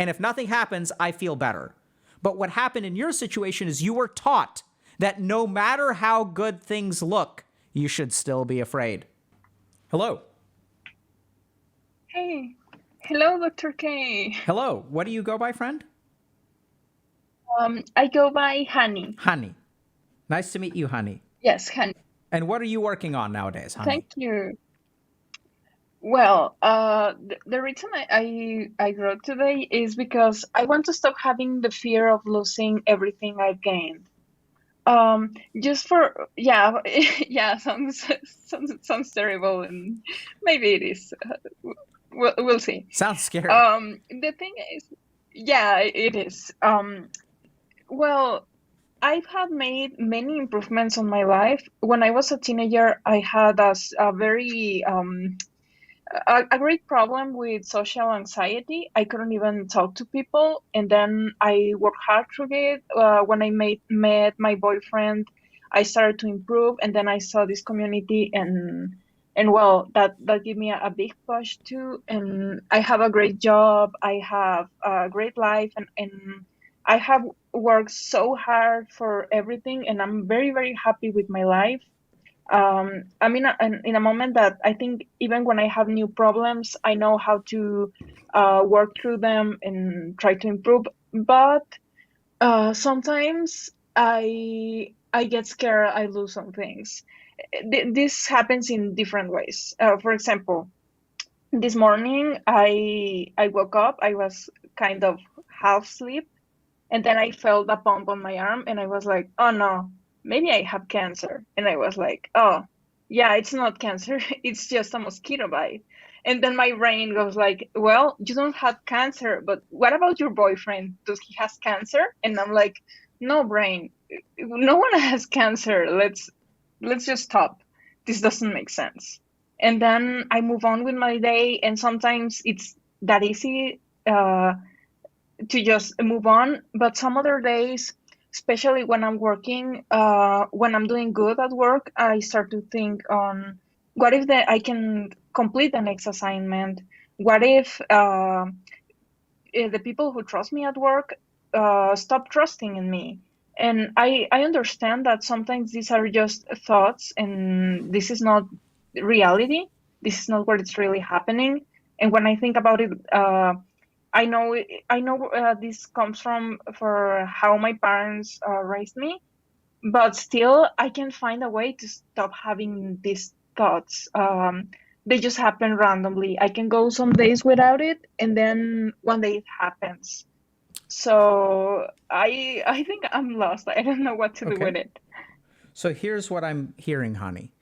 And if nothing happens, I feel better. But what happened in your situation is you were taught that no matter how good things look, you should still be afraid. Hello. Hey, hello, Dr. K. Hello. What do you go by, friend? I go by Honey. Honey. Nice to meet you, Honey. Yes, Honey. And what are you working on nowadays, Honey? Thank you. Well, the reason I wrote today is because I want to stop having the fear of losing everything I've gained. Just for yeah, sounds terrible, and maybe it is. We'll see. Sounds scary. The thing is, yeah, it is. Well, I've had made many improvements on my life. When I was a teenager, I had a very a great problem with social anxiety. I couldn't even talk to people, and then I worked hard through it. When I met my boyfriend, I started to improve, and then I saw this community, and well, that gave me a big push too. And I have a great job. I have a great life, and I have worked so hard for everything, and I'm very, very happy with my life. I'm in a moment that I think even when I have new problems, I know how to work through them and try to improve. But sometimes I get scared. I lose some things. This happens in different ways. For example, this morning I woke up. I was kind of half asleep, and then I felt a bump on my arm, and I was like, oh no, maybe I have cancer. And I was like, oh, yeah, it's not cancer. It's just a mosquito bite. And then my brain goes like, well, you don't have cancer, but what about your boyfriend? Does he has cancer? And I'm like, no, brain, no one has cancer. Let's just stop. This doesn't make sense. And then I move on with my day. And sometimes it's that easy to just move on. But some other days, especially when I'm working, when I'm doing good at work, I start to think on what if I can complete the next assignment? What if the people who trust me at work stop trusting in me? And I understand that sometimes these are just thoughts, and this is not reality. This is not what it's really happening. And when I think about it, I know this comes from for how my parents raised me, but still I can find a way to stop having these thoughts. They just happen randomly. I can go some days without it, and then one day it happens. So I think I'm lost. I don't know what to do with it. So here's what I'm hearing, Honey.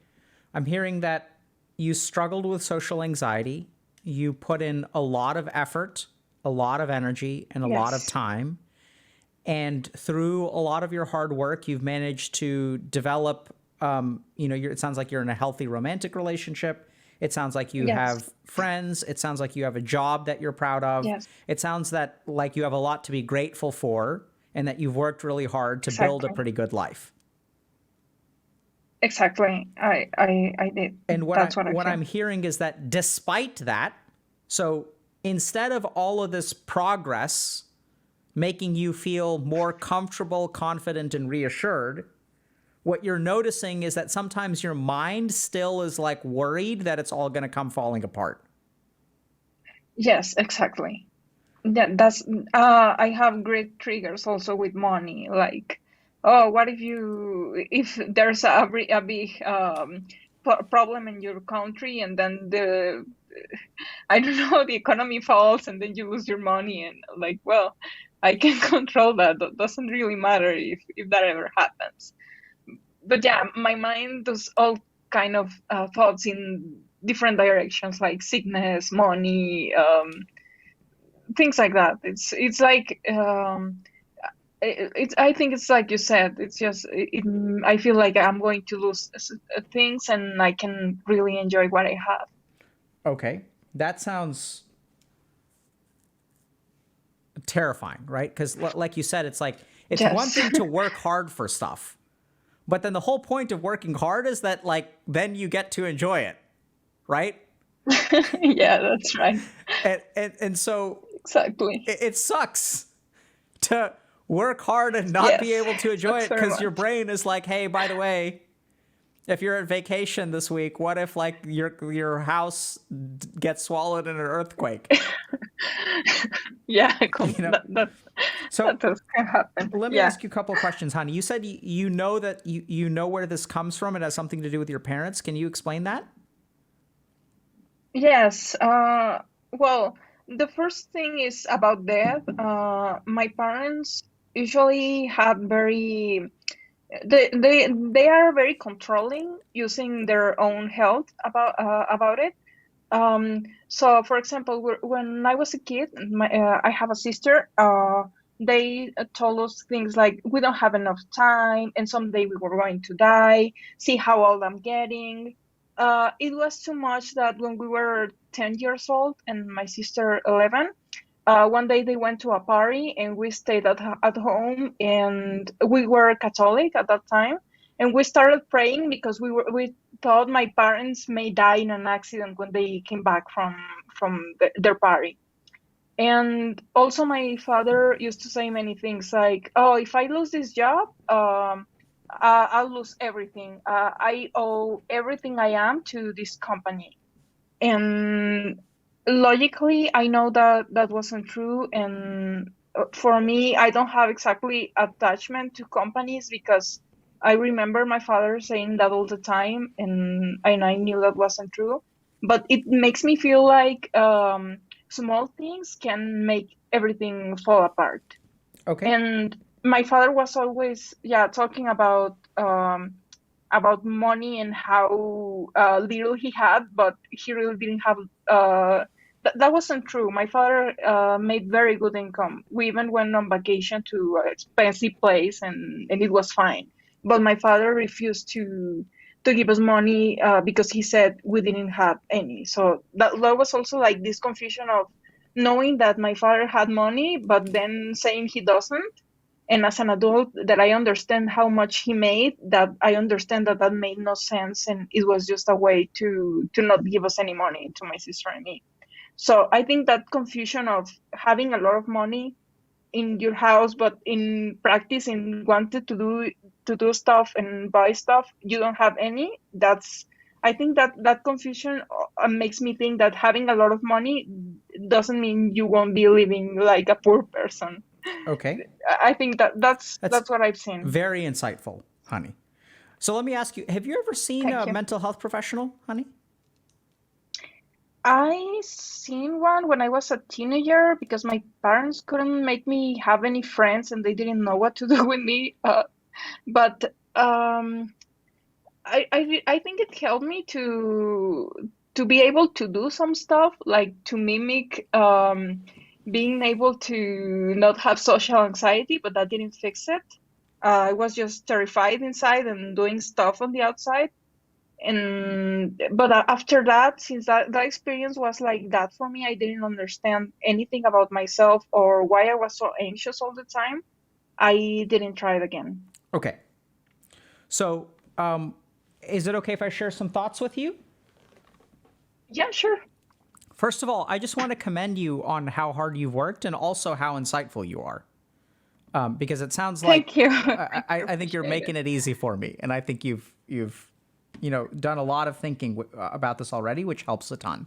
I'm hearing that you struggled with social anxiety. You put in a lot of effort, a lot of energy, and a lot of time. And through a lot of your hard work, you've managed to develop, it sounds like you're in a healthy romantic relationship. It sounds like you have friends. It sounds like you have a job that you're proud of. It sounds like you have a lot to be grateful for, and that you've worked really hard to build a pretty good life. Exactly. I did. And what I'm hearing is that despite that, so instead of all of this progress making you feel more comfortable, confident, and reassured, what you're noticing is that sometimes your mind still is like worried that it's all going to come falling apart. Yes, exactly. That's I have great triggers also with money. Like, oh, what if there's a big problem in your country, and then I don't know, the economy falls, and then you lose your money, and like, well, I can control that. That doesn't really matter if that ever happens. But yeah, my mind does all kind of thoughts in different directions, like sickness, money, things like that. It's like I think it's like you said. It's just I feel like I'm going to lose things, and I can really enjoy what I have. Okay, that sounds terrifying, right? Because like you said, it's like it's one thing to work hard for stuff. But then the whole point of working hard is that, like, then you get to enjoy it, right? Yeah, that's right. And so Exactly. It sucks to work hard and not be Yes, able to enjoy sucks it very because your much. brain is like, hey, by the way, if you're at vacation this week, what if like your house gets swallowed in an earthquake? Yeah, You know. that So does can happen. let me Yeah. ask you a couple of questions, honey. You said you know that you know where this comes from. It has something to do with your parents. Can you explain that? Yes. Well, the first thing is about death. My parents usually have very they are very controlling using their own health about it. So, for example, when I was a kid, I have a sister. They told us things like, "We don't have enough time, and someday we were going to die. See how old I'm getting." It was too much that when we were 10 years old and my sister 11, one day they went to a party and we stayed at home, and we were Catholic at that time, and we started praying because we thought my parents may die in an accident when they came back from their party. And also my father used to say many things like, "Oh, if I lose this job, I'll lose everything. I owe everything I am to this company." And logically, I know that that wasn't true. And for me, I don't have exactly attachment to companies because I remember my father saying that all the time, and I knew that wasn't true. But it makes me feel like small things can make everything fall apart. Okay. And my father was always, yeah, talking about money and how little he had, but he really didn't have. That wasn't true. My father made very good income. We even went on vacation to an expensive place, and it was fine. But my father refused to give us money because he said we didn't have any. So that was also like this confusion of knowing that my father had money, but then saying he doesn't. And as an adult, that I understand how much he made, that I understand that that made no sense, and it was just a way to not give us any money to my sister and me. So I think that confusion of having a lot of money in your house, but in practice, in wanted to do stuff and buy stuff, you don't have any. That's I think that that confusion makes me think that having a lot of money doesn't mean you won't be living like a poor person. Okay. I think that That's that's what I've seen. very insightful, honey. So let me ask you, have you ever seen a Thank you. mental health professional, honey? I seen one when I was a teenager because my parents couldn't make me have any friends and they didn't know what to do with me. But I think it helped me to be able to do some stuff like to mimic being able to not have social anxiety, but that didn't fix it. I was just terrified inside and doing stuff on the outside. And but after that, since that experience was like that for me, I didn't understand anything about myself or why I was so anxious all the time. I didn't try it again. Okay. So, is it okay if I share some thoughts with you? Yeah, sure. First of all, I just want to commend you on how hard you've worked and also how insightful you are. Because it sounds like Thank you. I think you're Appreciate it. making it easy for me, and I think you've done a lot of thinking about this already, which helps a ton.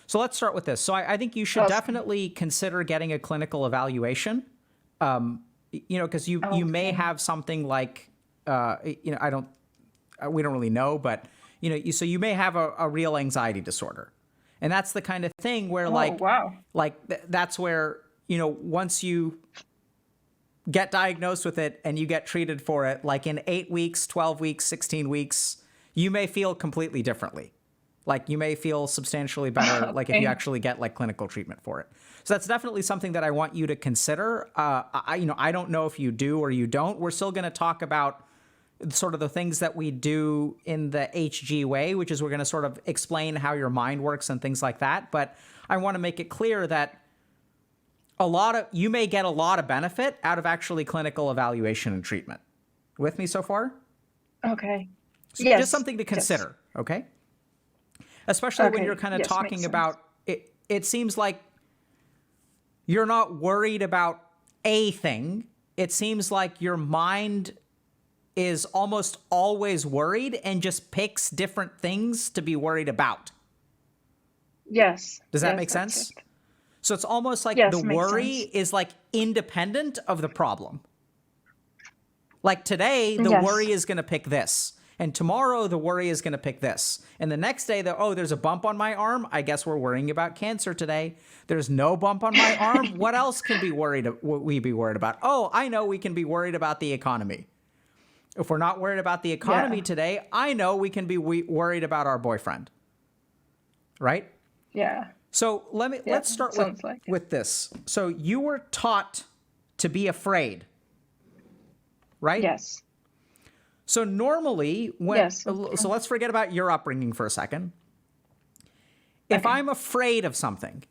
So let's start with this. So I think you should Awesome. definitely consider getting a clinical evaluation. Because you may Okay. have something like I don't we don't really know, but so you may have a real anxiety disorder, and that's the kind of thing where Oh, wow. that's where once you get diagnosed with it and you get treated for it, like in 8 weeks, 12 weeks, 16 weeks, you may feel completely differently. Like you may feel substantially better, like if you Okay. actually get like clinical treatment for it. So that's definitely something that I want you to consider. I don't know if you do or you don't. We're still going to talk about sort of the things that we do in the HG way, which is we're going to sort of explain how your mind works and things like that. But I want to make it clear that you may get a lot of benefit out of actually clinical evaluation and treatment. With me so far? Okay. So just Yes. something to Yes. consider, okay? Especially when you're Okay. kind of Yes, makes talking sense. about it. It seems like you're not worried about a thing. It seems like your mind is almost always worried and just picks different things to be worried about. Yes. Does that Yes, make that's sense? it. So it's almost like the Yes, makes worry sense. is like independent of the problem. Like today, the Yes. worry is going to pick this. And tomorrow, the worry is going to pick this. And the next day, there's a bump on my arm. I guess we're worrying about cancer today. There's no bump on my arm. What else can we be worried about? Oh, I know we can be worried about the economy. If we're not worried about the economy today, I know we can be worried about our boyfriend. Right? Yeah. So let's start with this. So you were taught to be afraid, right? Yes. So normally so let's forget about your upbringing for a second. If I'm afraid of something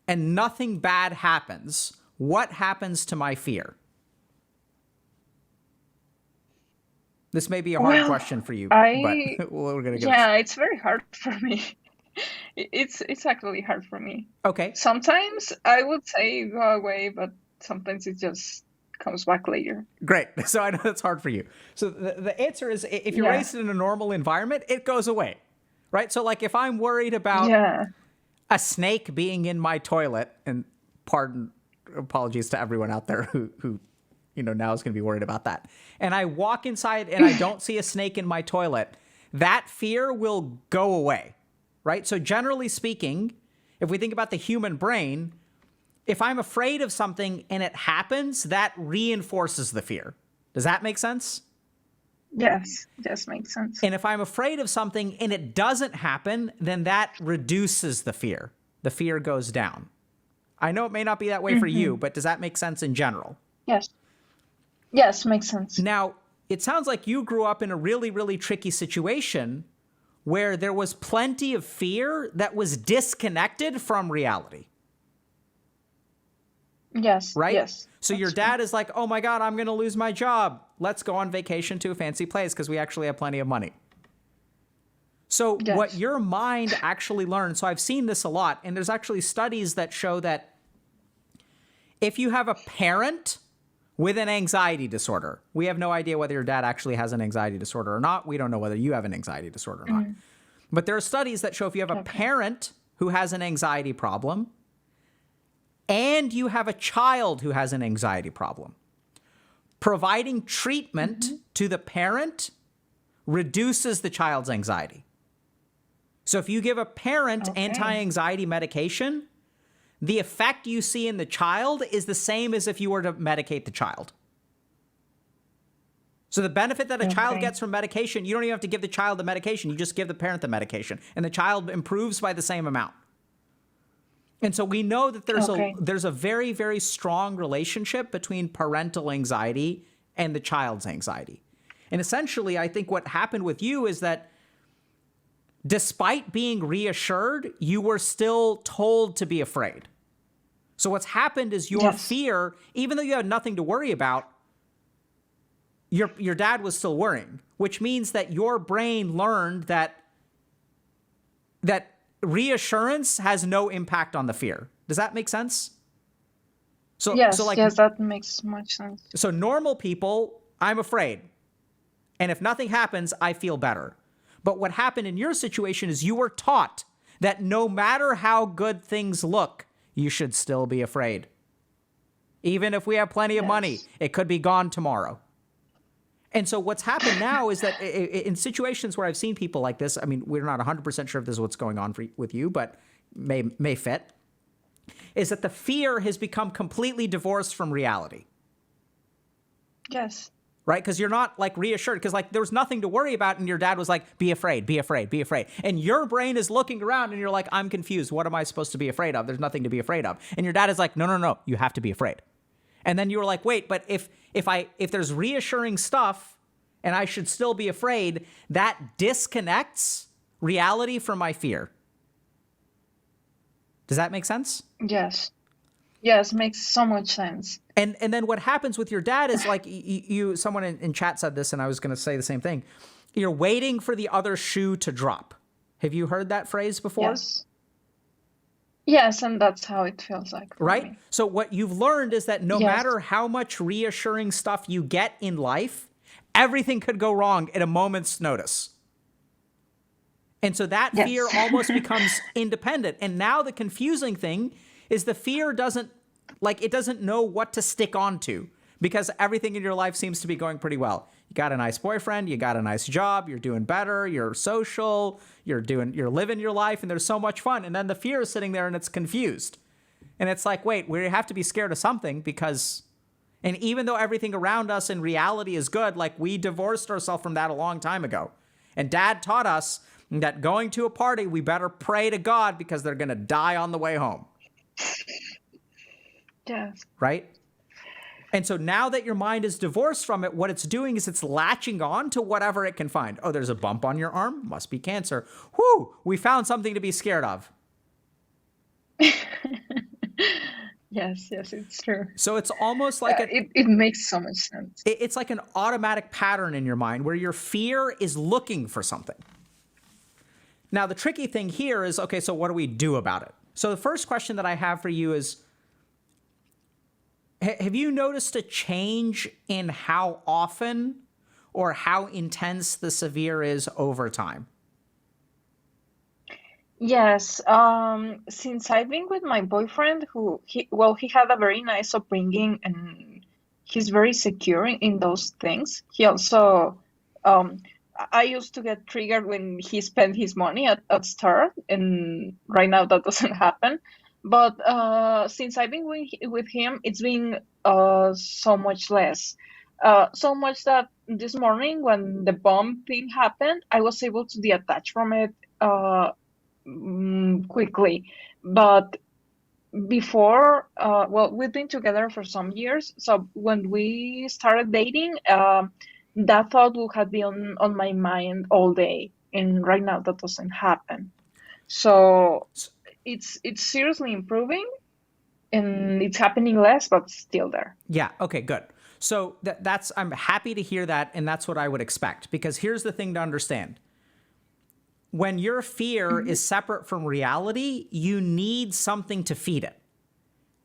and nothing bad happens, what happens to my fear? This may be a hard question for you, but we're going to Yeah, it's very hard for me. It's actually hard for me. Okay. Sometimes I would say go away, but sometimes it just comes back later. Great. So I know that's hard for you. So the answer is if you're raised in a normal environment, it goes away, right? So like if I'm worried about a snake being in my toilet, and apologies to everyone out there who now is going to be worried about that. And I walk inside and I don't see a snake in my toilet, that fear will go away, right? So generally speaking, if we think about the human brain, if I'm afraid of something and it happens, that reinforces the fear. Does that make sense? Yes, this makes sense. And if I'm afraid of something and it doesn't happen, then that reduces the fear. The fear goes down. I know it may not be that way for you, but does that make sense in general? Yes. Yes, makes sense. Now, it sounds like you grew up in a really, really tricky situation where there was plenty of fear that was disconnected from reality. Yes. Right? Yes. So your dad is like, oh my God, I'm going to lose my job. Let's go on vacation to a fancy place because we actually have plenty of money. So what your mind actually learns, so I've seen this a lot, and there's actually studies that show that if you have a parent with an anxiety disorder, we have no idea whether your dad actually has an anxiety disorder or not. We don't know whether you have an anxiety disorder or not. But there are studies that show if you have a parent who has an anxiety problem and you have a child who has an anxiety problem, providing treatment to the parent reduces the child's anxiety. So if you give a parent anti-anxiety medication, the effect you see in the child is the same as if you were to medicate the child. So the benefit that a child gets from medication, you don't even have to give the child the medication. You just give the parent the medication, and the child improves by the same amount. And so we know that there's a very, very strong relationship between parental anxiety and the child's anxiety. And essentially, I think what happened with you is that despite being reassured, you were still told to be afraid. So what's happened is your fear, even though you had nothing to worry about, your dad was still worrying, which means that your brain learned that reassurance has no impact on the fear. Does that make sense? Yes, that makes much sense. So normal people, I'm afraid. And if nothing happens, I feel better. But what happened in your situation is you were taught that no matter how good things look, you should still be afraid. Even if we have plenty of money, it could be gone tomorrow. And so what's happened now is that in situations where I've seen people like this, I mean, we're not 100% sure if this is what's going on with you, but may fit, is that the fear has become completely divorced from reality. Yes. Right? Because you're not like reassured because like there was nothing to worry about. And your dad was like, be afraid, be afraid, be afraid. And your brain is looking around and you're like, I'm confused. What am I supposed to be afraid of? There's nothing to be afraid of. And your dad is like, no, you have to be afraid. And then you were like, wait, but if there's reassuring stuff and I should still be afraid, that disconnects reality from my fear. Does that make sense? Yes. Yes, makes so much sense. And then what happens with your dad is like someone in chat said this, and I was going to say the same thing. You're waiting for the other shoe to drop. Have you heard that phrase before? Yes. Yes, and that's how it feels like for right? me. So what you've learned is that no Yes. matter how much reassuring stuff you get in life, everything could go wrong at a moment's notice. And so that fear Yes. almost becomes independent. And now the confusing thing is the fear doesn't, like, it doesn't know what to stick onto because everything in your life seems to be going pretty well. You got a nice boyfriend, you got a nice job, you're doing better, you're social, you're living your life, and there's so much fun. And then the fear is sitting there and it's confused. And it's like, wait, we have to be scared of something because, and even though everything around us in reality is good, like we divorced ourselves from that a long time ago. And Dad taught us that going to a party, we better pray to God because they're going to die on the way home. Yes. Right? And so now that your mind is divorced from it, what it's doing is it's latching on to whatever it can find. Oh, there's a bump on your arm? Must be cancer. Whew, we found something to be scared of. Yes, it's true. So it's almost like it makes so much sense. It's like an automatic pattern in your mind where your fear is looking for something. Now, the tricky thing here is, okay, so what do we do about it? So the first question that I have for you is, have you noticed a change in how often or how intense the severe is over time? Yes, since I've been with my boyfriend, he had a very nice upbringing and he's very secure in those things. He also, um, I used to get triggered when he spent his money at start, and right now that doesn't happen. But since I've been with him, it's been so much less. So much that this morning when the bomb thing happened, I was able to detach from it. Quickly. But before, well, we've been together for some years. So when we started dating, that thought would have been on my mind all day. And right now that doesn't happen. So it's seriously improving and it's happening less, but still there. Yeah. Okay, good. So I'm happy to hear that. And that's what I would expect, because here's the thing to understand. When your fear is separate from reality, you need something to feed it.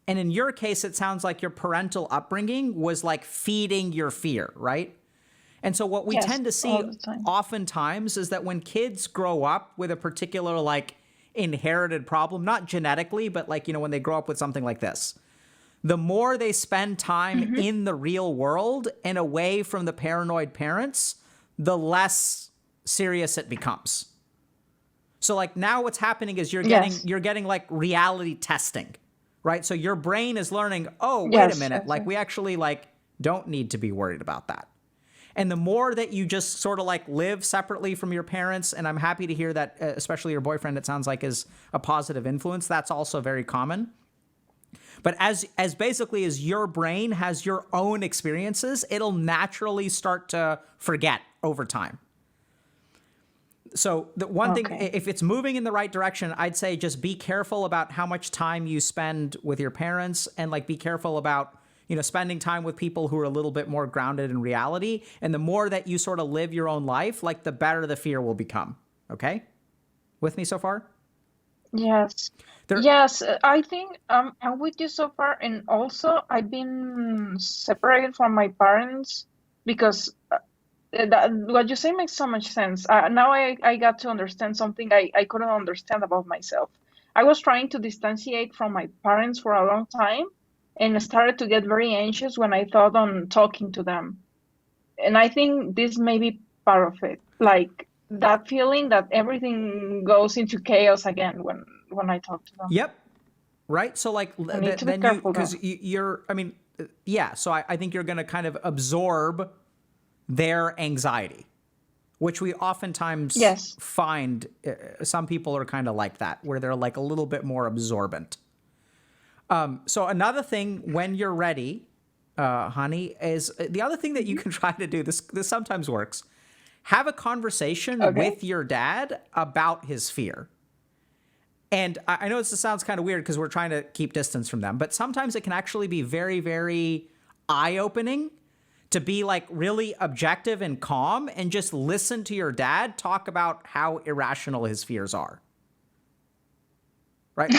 And in your case, it sounds like your parental upbringing was like feeding your fear, right? And so what we Yes, tend to see all the time. oftentimes is that when kids grow up with a particular like inherited problem, not genetically, but like, when they grow up with something like this, the more they spend time in the real world and away from the paranoid parents, the less serious it becomes. So like now what's happening is you're getting like reality testing, right? So your brain is learning, oh, wait a minute, like we actually like don't need to be worried about that. And the more that you just sort of like live separately from your parents, and I'm happy to hear that, especially your boyfriend, it sounds like is a positive influence. That's also very common. But as basically as your brain has your own experiences, it'll naturally start to forget over time. So the one thing, if it's moving in the right direction, I'd say just be careful about how much time you spend with your parents, and like be careful about, spending time with people who are a little bit more grounded in reality. And the more that you sort of live your own life, like the better the fear will become. Okay? With me so far? Yes. Yes, I think I'm with you so far. And also, I've been separated from my parents because what you say makes so much sense. Now I got to understand something I couldn't understand about myself. I was trying to distantiate from my parents for a long time and started to get very anxious when I thought on talking to them. And I think this may be part of it. Like that feeling that everything goes into chaos again when I talk to them. Yep. Right. So like I need to be careful because you're, I mean, yeah. So I think you're going to kind of absorb their anxiety, which we oftentimes find some people are kind of like that, where they're like a little bit more absorbent. So another thing when you're ready, honey, is the other thing that you can try to do. This sometimes works. Have a conversation with your dad about his fear. And I know this sounds kind of weird because we're trying to keep distance from them, but sometimes it can actually be very, very eye-opening to be like really objective and calm and just listen to your dad talk about how irrational his fears are. right?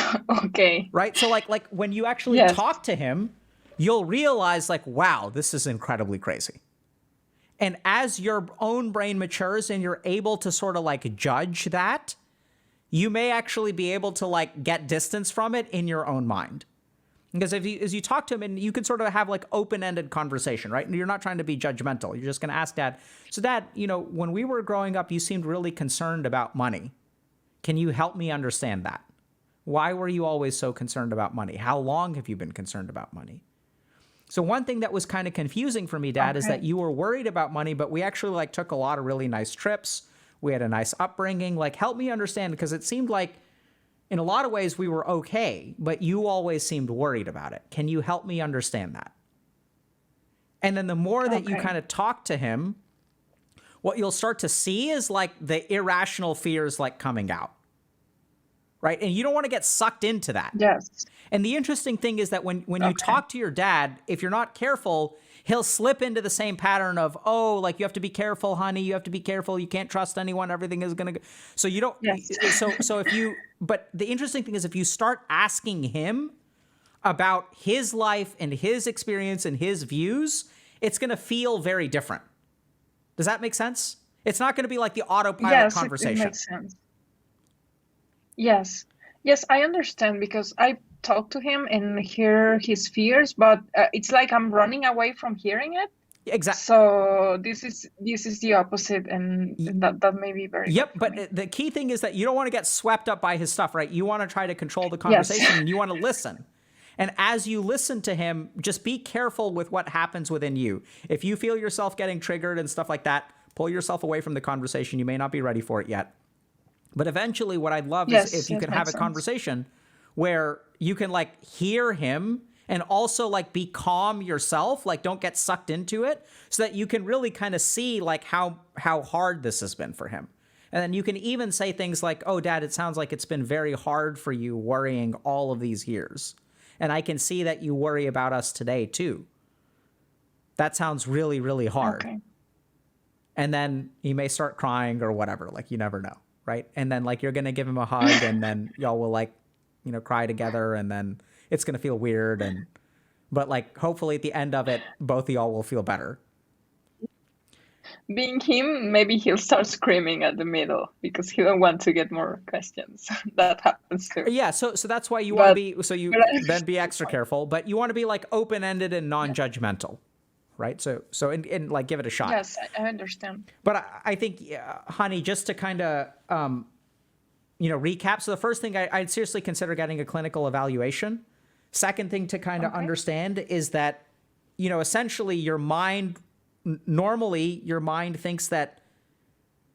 Okay. Right? So like when you actually Yes. talk to him, you'll realize like, wow, this is incredibly crazy. And as your own brain matures and you're able to sort of like judge that, you may actually be able to like get distance from it in your own mind. Because as you talk to him, and you can sort of have like open-ended conversation, right? And you're not trying to be judgmental. You're just going to ask Dad, so Dad, when we were growing up, you seemed really concerned about money. Can you help me understand that? Why were you always so concerned about money? How long have you been concerned about money? So one thing that was kind of confusing for me, Dad, is that you were worried about money, but we actually like took a lot of really nice trips. We had a nice upbringing. Like, help me understand, because it seemed like in a lot of ways we were okay, but you always seemed worried about it. Can you help me understand that? And then the more that you kind of talk to him, what you'll start to see is like the irrational fears like coming out. Right? And you don't want to get sucked into that. Yes. And the interesting thing is that when you talk to your dad, if you're not careful, he'll slip into the same pattern of, oh, like, you have to be careful, honey. You have to be careful. You can't trust anyone. Everything is going to go. So you don't. Yes. So if you, but the interesting thing is if you start asking him about his life and his experience and his views, it's going to feel very different. Does that make sense? It's not going to be like the autopilot conversation. It makes sense. Yes. Yes, I understand, because I talk to him and hear his fears, but it's like I'm running away from hearing it. Exactly. So this is the opposite, and that may be very Yep, good for me. but the key thing is that you don't want to get swept up by his stuff, right? You want to try to control the conversation, and you want to listen. And as you listen to him, just be careful with what happens within you. If you feel yourself getting triggered and stuff like that, pull yourself away from the conversation. You may not be ready for it yet. But eventually what I'd love is if you could have a conversation where you can like hear him and also like be calm yourself, like don't get sucked into it, so that you can really kind of see like how hard this has been for him. And then you can even say things like, oh, Dad, it sounds like it's been very hard for you worrying all of these years. And I can see that you worry about us today too. That sounds really, really hard. Okay. And then he may start crying or whatever, like you never know. Right. And then like you're going to give him a hug and then y'all will like, cry together, and then it's going to feel weird. But like hopefully at the end of it, both of y'all will feel better. Being him, maybe he'll start screaming at the middle because he don't want to get more questions. That happens too. Yeah. So that's why you want to be, so you then be extra careful, but you want to be like open-ended and non-judgmental. Right. So and like give it a shot. Yes, I understand. But I think, honey, just to kind of, recap. So the first thing I'd seriously consider getting a clinical evaluation. Second thing to kind of understand is that, essentially your mind, normally your mind thinks that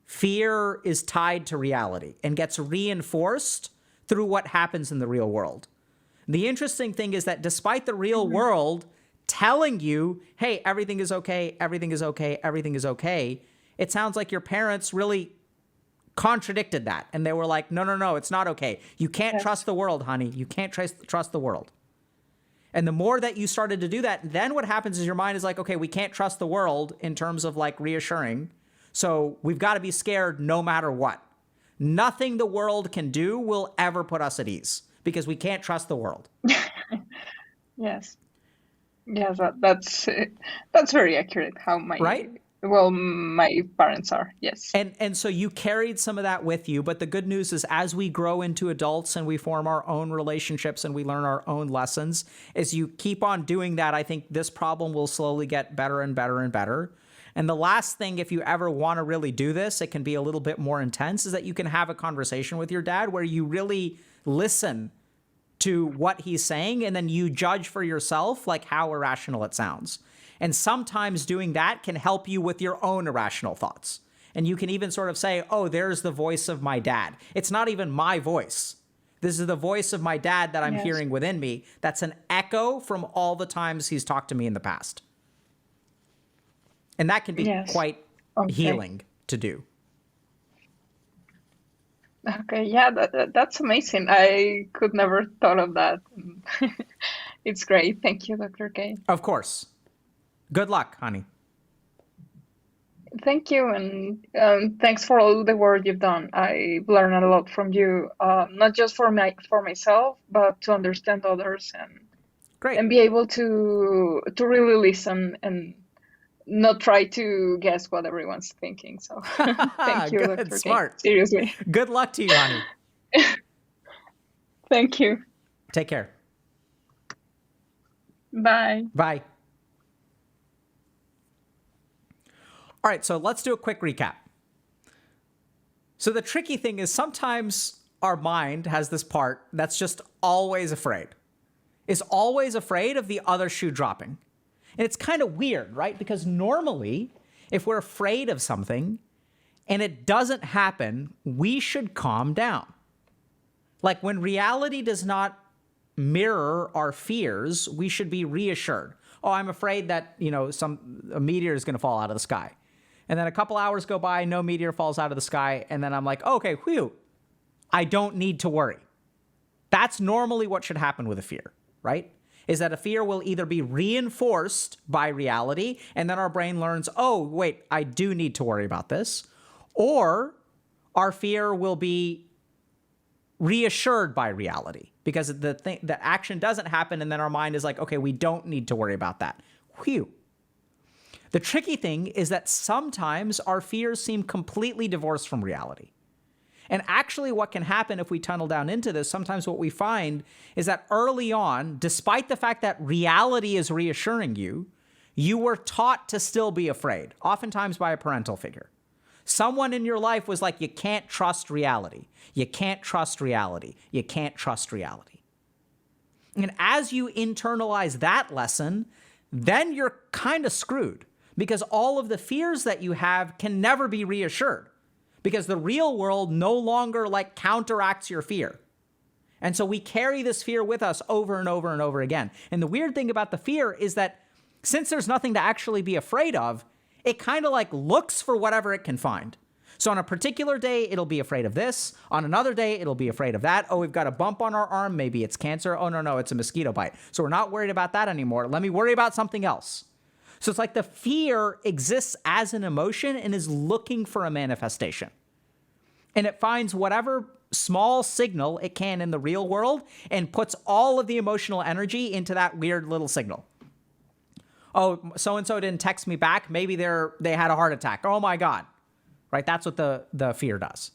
fear is tied to reality and gets reinforced through what happens in the real world. The interesting thing is that despite the real world telling you, hey, everything is okay, everything is okay, everything is okay, it sounds like your parents really contradicted that. And they were like, no, it's not okay. You can't trust the world, honey. You can't trust the world. And the more that you started to do that, then what happens is your mind is like, okay, we can't trust the world in terms of like reassuring. So we've got to be scared no matter what. Nothing the world can do will ever put us at ease because we can't trust the world. Yes. Yes, that's very accurate. How my my parents are. Yes. And so you carried some of that with you, but the good news is as we grow into adults and we form our own relationships and we learn our own lessons, as you keep on doing that, I think this problem will slowly get better and better and better. And the last thing, if you ever want to really do this, it can be a little bit more intense, is that you can have a conversation with your dad where you really listen to what he's saying, and then you judge for yourself like how irrational it sounds. And sometimes doing that can help you with your own irrational thoughts. And you can even sort of say, oh, there's the voice of my dad. It's not even my voice. This is the voice of my dad that I'm hearing within me. That's an echo from all the times he's talked to me in the past. And that can be quite healing to do. Okay, yeah, that's amazing. I could never thought of that. It's great. Thank you, Dr. K. Of course. Good luck, honey. Thank you, and thanks for all the work you've done. I've learned a lot from you, not just for myself, but to understand others Great. and be able to really listen and not try to guess what everyone's thinking. So thank you, Good, dr.k. smart. Seriously. Good luck to you, honey. Thank you. Take care. Bye. Bye. All right, so let's do a quick recap. So the tricky thing is sometimes our mind has this part that's just always afraid. Is always afraid of the other shoe dropping. And it's kind of weird, right? Because normally, if we're afraid of something and it doesn't happen, we should calm down. Like when reality does not mirror our fears, we should be reassured. Oh, I'm afraid that, a meteor is going to fall out of the sky. And then a couple hours go by, no meteor falls out of the sky. And then I'm like, okay, whew, I don't need to worry. That's normally what should happen with a fear, right? Is that a fear will either be reinforced by reality, and then our brain learns, oh, wait, I do need to worry about this. Or our fear will be reassured by reality because the action doesn't happen, and then our mind is like, okay, we don't need to worry about that. Whew. The tricky thing is that sometimes our fears seem completely divorced from reality. And actually what can happen if we tunnel down into this, sometimes what we find is that early on, despite the fact that reality is reassuring you, you were taught to still be afraid, oftentimes by a parental figure. Someone in your life was like, you can't trust reality. You can't trust reality. You can't trust reality. And as you internalize that lesson, then you're kind of screwed because all of the fears that you have can never be reassured because the real world no longer like counteracts your fear. And so we carry this fear with us over and over and over again. And the weird thing about the fear is that since there's nothing to actually be afraid of, it kind of like looks for whatever it can find. So on a particular day, it'll be afraid of this. On another day, it'll be afraid of that. Oh, we've got a bump on our arm. Maybe it's cancer. Oh, no, it's a mosquito bite. So we're not worried about that anymore. Let me worry about something else. So it's like the fear exists as an emotion and is looking for a manifestation. And it finds whatever small signal it can in the real world and puts all of the emotional energy into that weird little signal. Oh, so-and-so didn't text me back. Maybe they had a heart attack. Oh my God. Right? That's what the fear does.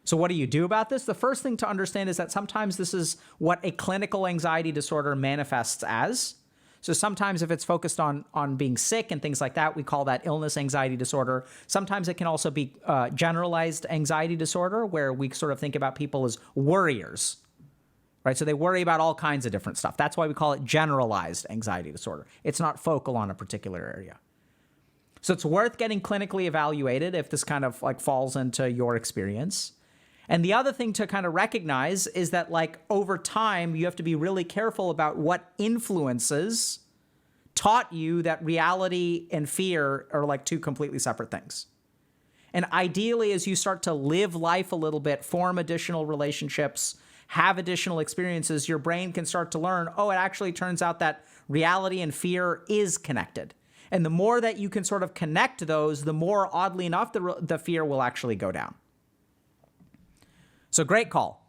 So what do you do about this? The first thing to understand is that sometimes this is what a clinical anxiety disorder manifests as. So sometimes if it's focused on being sick and things like that, we call that illness anxiety disorder. Sometimes it can also be generalized anxiety disorder, where we sort of think about people as worriers, right? So they worry about all kinds of different stuff. That's why we call it generalized anxiety disorder. It's not focal on a particular area. So it's worth getting clinically evaluated if this kind of like falls into your experience. And the other thing to kind of recognize is that like over time, you have to be really careful about what influences taught you that reality and fear are like two completely separate things. And ideally, as you start to live life a little bit, form additional relationships, have additional experiences, your brain can start to learn, oh, it actually turns out that reality and fear is connected. And the more that you can sort of connect those, the more, oddly enough, the fear will actually go down. So great call.